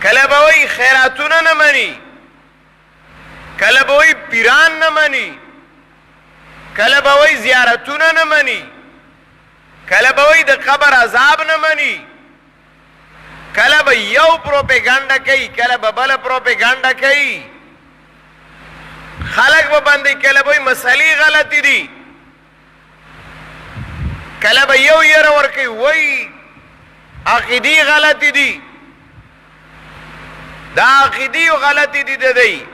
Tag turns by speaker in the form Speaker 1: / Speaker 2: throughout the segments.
Speaker 1: کله به وایي خیراتونه نه مني، کله به وایي پیران نه مني، کله به وایي زیارتونه نه مني، کله به وایي د قبر عذاب نه مني، کله به یو پروپیګانډا کوي، کله به بله پروپیګانډا کوي، خلق به باندې کله به وایي مسلې غلطې دي، کله به یو یره ورکوي وایي عقیدې غلطې دي، دا عقیدې غلطې دي د دی،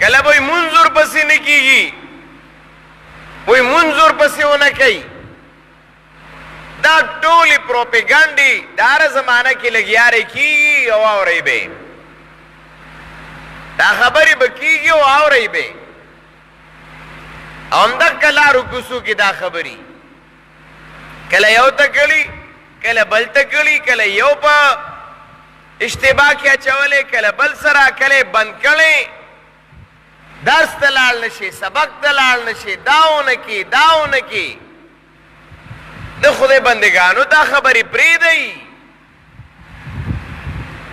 Speaker 1: کله به وایي مونځ ورپسې نه کېږي، وایي مونځ ورپسې ونه کوي. دا ټولې پروپیګانډې د هره زمانه کې لګیارې کېږي او اورئ به، دا خبرې به کېږي او اورئ به، او همدغه لارو کوڅو کې دا خبرې کله یو ته کړي، کله بل ته کړي، کله یو په اشتباه کې اچولې، کله بل سره، کله بند کړي، درس ته لاړ نشي، سبق ته لاړ نشي، داونه کې داونه کې. د خدای بندگانو دا خبرې پرېږدئ،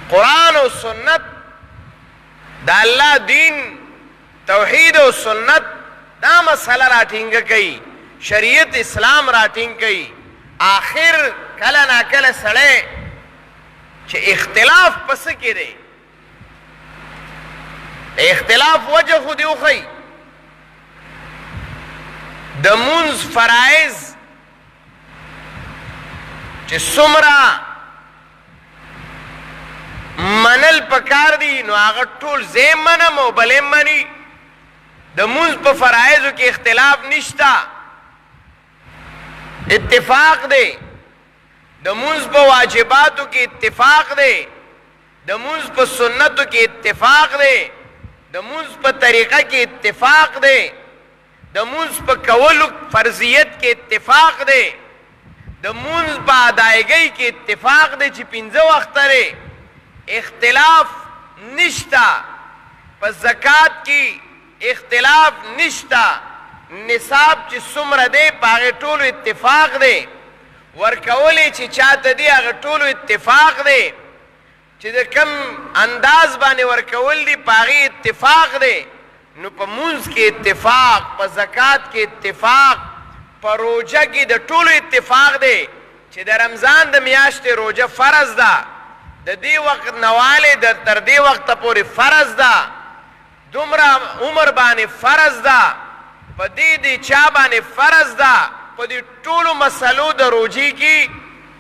Speaker 1: قرآن او سنت د الله دین توحید او سنت دا مسله راټینګه کوي، شریعت اسلام راټینګ کوي. آخر کله ناکله سړی چې اختلاف پس کې دی، د اختلاف وجه خو دې وښیي. د مونځ فرایض چې څومره منل پکار دي نو هغه ټول زه یې منم او بل یې مني. د مونځ په فرایضو کې اختلاف نشته، اتفاق دی. د مونځ په واجباتو کې اتفاق دی، د مونځ په سنتو کې اتفاق دی، د مونځ په طریقه کې اتفاق دی، د مونځ په کولو فرضیت کې اتفاق دی، د مونځ په ادایګۍ کې اتفاق دی چې 5 وخت لري. اختلاف نشته. په زکات کې اختلاف نشته. نصاب چې څومره دی په هغې ټولو اتفاق دی. ورکولی چې چاته دی هغه ټولو اتفاق دی. چې د کم انداز باندې ورکول دی په هغې اتفاق دی. نو په مونځ کې اتفاق، په زکات کې اتفاق، په روژه کې د ټولو اتفاق دی چې د رمضان د میاشتې روژه فرض ده، د دې وخت نواله تر دې وخته پورې فرض ده، دومره عمر باندې فرض ده، په دې چا باندې فرض ده. په دې ټولو مسلو د روژې کې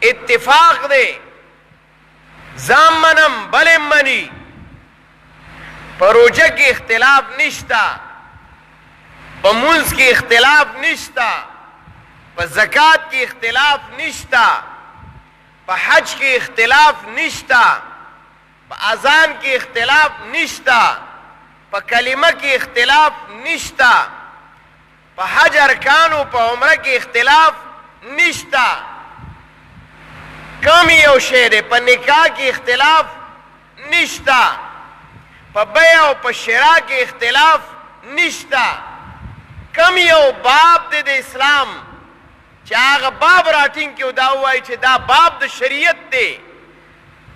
Speaker 1: اتفاق دی. ځان منم بل یې مني. په روژه کې اختلاف نشته، په مونځ کې اختلاف نشته، په زکات کې اختلاف نشته، په حج کې اختلاف نشته، په اذان کې اختلاف نشته، په کلمه کې اختلاف نشته، په حج ارکانو په عمره کې اختلاف نشته. کم یو شی دی، په نکاح کې اختلاف نشته، په بیع او په شراء کې اختلاف نشته. کم یو باب دی د اسلام چې هغه باب راټینګ کړي او دا ووایي چې دا باب د شریعت دی،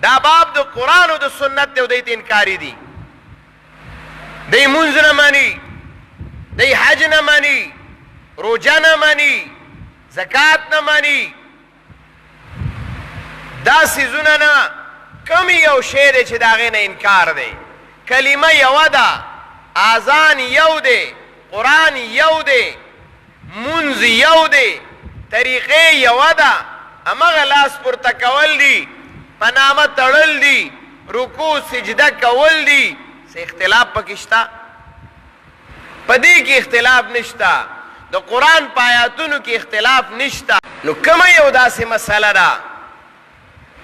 Speaker 1: دا باب د قرآن او د سنت دی او دی ته انکاري دي. دی مونځ نه مني، دی حج نه مني، روژه نه مني، زکات نه مني. دا څیزونه نه. کم یو شی دی چې د هغې نه انکار دی. کلمه یوه ده، اذان یو دی، قرآن یو دی، مونځ یو دی، طریقې یوه ده. همغه لاس پورته کول دي، په نامه تړل دي، رکوع سجده کول دي. څه اختلاف پکې شته؟ په دې کې اختلاف نشته. د قرآن په آیاتونو کې اختلاف نشته. نو کومه یو داسې مسله ده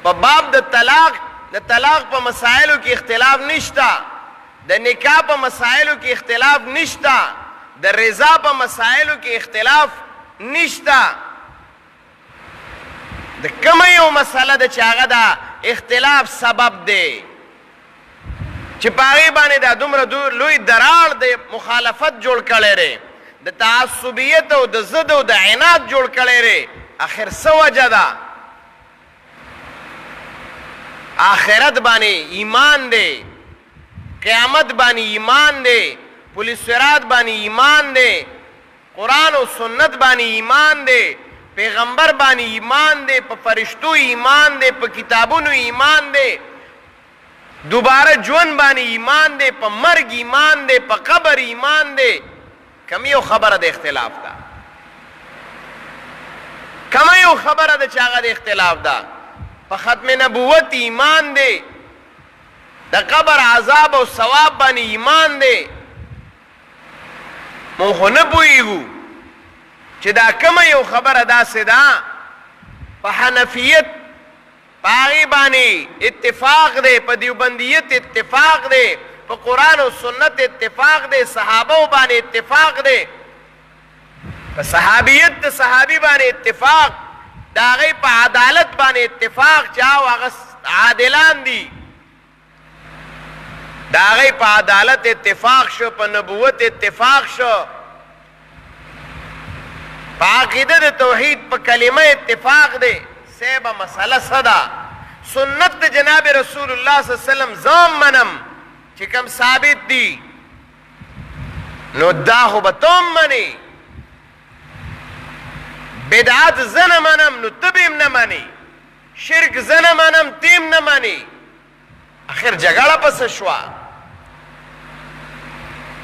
Speaker 1: په باب د طلاق په مسایلو کې اختلاف نشته، د نکاح په مسایلو کې اختلاف نشته، د رضا په مسایلو کې اختلاف نشته. د کومه یو مسله ده چې هغه د اختلاف سبب دی چې په هغې باندې دا دومره لوی درار د مخالفت جوړ کړی دی، د تعصبیت او د ضد او د عناد جوړ کړی دی. آخر څه وجه ده؟ آخرت باندې ایمان دی، قیامت باندې ایمان دی، پولیس صراط باندې ایمان دی، قرآن او سنت باندې ایمان دی، پیغمبر باندې ایمان دی، په فرشتو ایمان دی، په کتابونو ایمان دی، دوباره ژوند باندې ایمان دی، په مرګ ایمان دی، په قبر ایمان دی. کم یو خبره د اختلاف ده، کم یو خبره ده چې هغه د اختلاف ده. په ختم نبوت ایمان دی، د قبر عذاب او ثواب باندې ایمان دی. مونږ خو نه پوهېږو چې دا کومه یو خبره داسې ده. په حنفیت په هغې باندې اتفاق دی، په دیوبندیت اتفاق دی، په قرآن او سنت اتفاق دی، صحابو باندې اتفاق دی، په صحابیت د صحابي باندې اتفاق، د هغې په عدالت باندې اتفاق چې هغه عادلان دي، د هغې په عدالت اتفاق شو، په نبوت اتفاق شو، په عقیده د توحید په کلمه اتفاق دی. صحیحه مسله څه ده؟ سنت د جناب رسول الله صلی الله علیه وسلم زم منم چې کوم ثابت دي، نو دا خو به تم منې. بدعت زه نه منم نو ته به هم نه منې، شرک زه نه منم ته هم نه منې. اخر جګړه پسې شوه.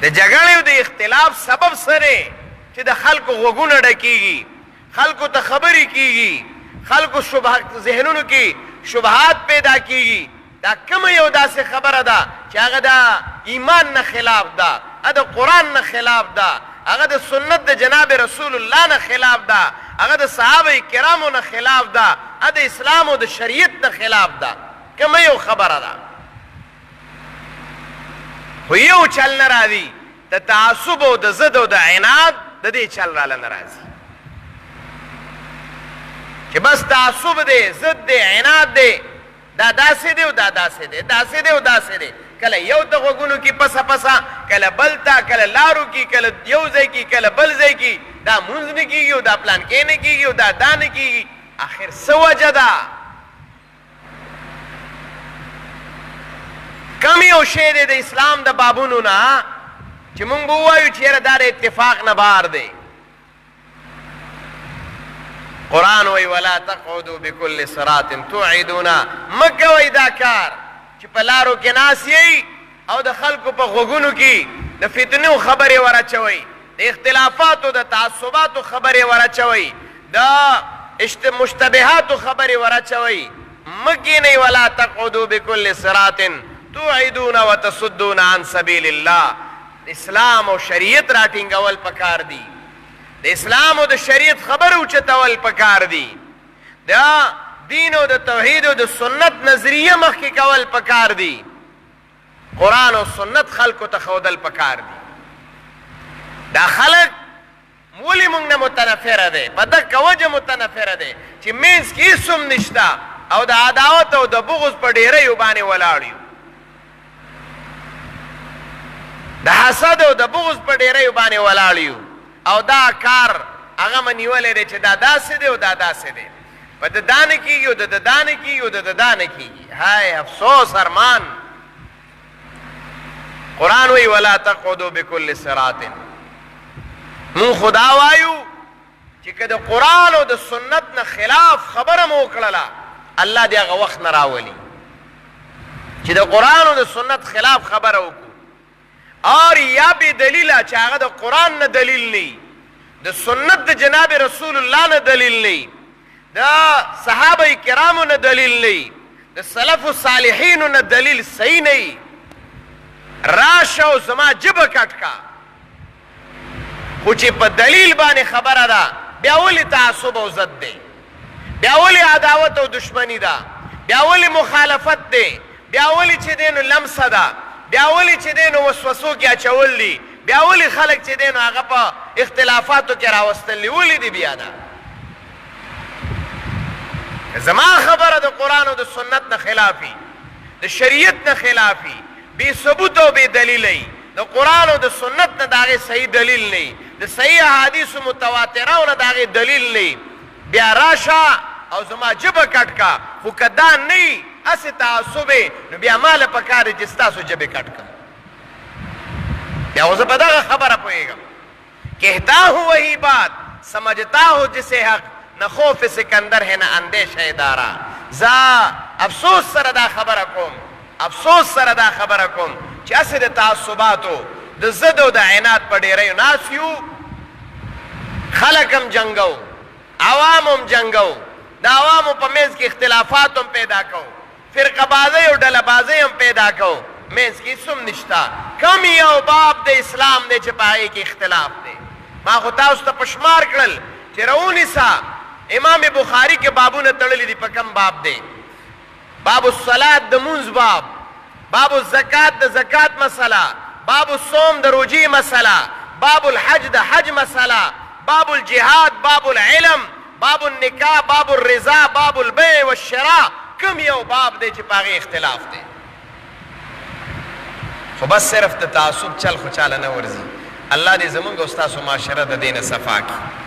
Speaker 1: د جګړې او د اختلاف سبب سره چې د خلکو غوږونه ډکېږي، خلکو ته خبرې کېږي، خلکو ذهنونو کې شبهات پیدا کېږي. دا کومه یو داسې خبره ده چې هغه د ایمان نه خلاف ده، هغه د قرآن نه خلاف ده، هغه د سنت د جناب رسول الله نه خلاف ده، هغه د صحابه کرامو نه خلاف ده، هغه د اسلام او د شریعت نه خلاف ده. کومه یو خبره ده؟ خو یو چل نه راځي، د تعصب او د ضد او د عناد د دې چل راله نه راځي چې بس تعصب دی، ضد دی، عناد دی، دا داسې دی او دا داسې دی، داسې دی او داسې دی. کله یو ته غوږونو کې پسه پسه، کله بل ته، کله لارو کې، کله یو ځای کې، کله بل ځای کې. دا مونځ نه کېږي او دا پلان کې نه کېږي او دا نه کېږي. آخر څه وجه ده؟ کم یو شی دی د اسلام د بابونو نه چې مونږ به ووایو چې یاره دا د اتفاق نه بار دی. قرآن وی ولا تقعدوا بكل صراط توعدون، مه کوئ دا کار چې په لارو کې ناست یئ او د خلکو په غوږونو کې د فتنو خبرې ور اچوئ، د اختلافاتو د تعصباتو خبرې ور اچوئ، د مشتبهاتو خبرې ور اچوئ. مه کینئ ولا تقعدوا بكل صراط توعدون وتصدون عن سبیل الله. اسلام او شریعت راټینګول پکار دي، د اسلام او د شریعت خبر اوچتول پکار دي، د دین او د توحید او د سنت نظریه مخکې کول پکار دي، قرآن او سنت خلکو ته ښودل پکار دي. دا خلک ولې موږ نه متنفره دی؟ په دغه وجه متنفره دی چې منځ کې هېڅ هم نشته او د عداوت او د بغض په ډېریو باندې ولاړ یو، د حسد او د بغض په ډېریو باندې ولاړ یو، او دا کار هغه مې نیولی دی چې دا داسې دی او دا داسې دی، په د دا نه کېږي او د دا نه کېږي او د دا نه کېږي. هاي افسوس ارمان. قرآن وی ولا تقعدوا بكل صراط. مون خدا وایو چې که د قرآن او د سنت نه خلاف خبره مو وکړله، الله دې هغه وخت نه راولي چې د قرآن او د سنت خلاف خبره وکړو، اور یا بې دلیله چې هغه د قرآن نه دلیل نه، د سنت د جناب رسول الله نه دلیل نه، د صحابه کرامو نه دلیل نه، د سلف الصالحینو نه دلیل صحیح نه، راشه او زما جبه کټ کا. خو چې په دلیل باندې خبره ده، بیا ولې تعصب او ضد دی؟ بیا ولې عداوت او دشمنی ده؟ بیا ولې مخالفت دی؟ بیا ولې چې دی نو لمسه ده؟ بیا ولې چې دی نو وسوسو کې اچول دي؟ بیا ولې خلک چې دی نو هغه په اختلافاتو کې راوستل دي؟ ولې دي بیا ده؟ زما خبره د قرآن او د سنت نه خلافي، د شریعت نه خلافي، بې ثبوت او بې دلیلي، د قرآن او د سنت نه د هغې صحیح دلیل نه، د صحیح احادیثو متواتره نه د هغې دلیل نه، بیا راشه او زما جبه کټ کا. خو که دا نه اسې تعصب نو بیا ماله پکار چې ستاسو ژبې کټ کړم بیا خو زه په دغه خبره پوهېږم کہتا ہوں وہی بات سمجھتا ہوں جسے حق نہ خوف سکندر ہے نہ اندیش ادارہ زا افسوس سره دا خبره کوم افسوس سره دا خبره کوم چې اسې د تعصباتو د ضد او د عناد په ډېریو ناست یو خلک هم جنګو عوام هم جنګو د عوامو په منځ کې اختلافات هم پیدا کوو فرقه بازۍ او ډله بازۍ هم پیدا کوو منځ کې هېڅ هم نشته کم یو باب د اسلام دی چې په هغې کې اختلاف دی ما خو تاسو ته په شمار کړل چې راونیسه امام بخاري کې بابونه تړلي دي په کم باب دی باب الصلاة د مونځ باب باب الزکات د زکات مسله باب الصوم د روجي مسله باب الحج د حج مسله باب الجهاد باب العلم باب النکاح باب الرضا باب البيع والشراء کم یو باب دی چې په هغې اختلاف دی خو بس صرف د تعصب چل خو چاله نه ورځي الله دې زمونږ او ستاسو معاشره د دې نه صفا کړي